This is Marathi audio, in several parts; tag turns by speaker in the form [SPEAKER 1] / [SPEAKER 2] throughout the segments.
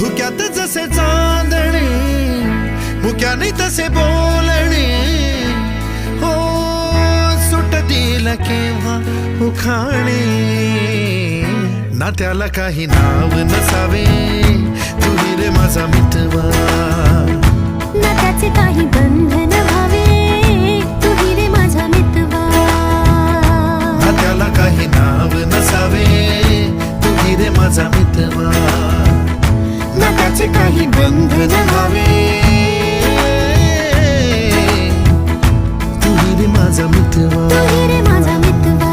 [SPEAKER 1] धुक्यात जसे चांदणे मुक्याने तसे बोलणे हो सुटतील केव्हा उखाणे ना त्याला काही नाव नसावे तुही रे माझा मितवा
[SPEAKER 2] ना त्याचे काही बंधन व्हावे तुही रे माझा मितवा
[SPEAKER 1] ना त्याला काही नाव नसावे तुही रे माझा मितवा ना त्याचे काही बंधन व्हावे तुही रे माझा मितवा
[SPEAKER 2] तुही रे माझा मितवा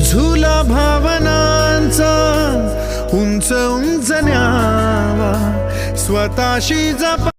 [SPEAKER 1] झुला भावनांचा उंच उंच न्यावा स्वतःशी जपा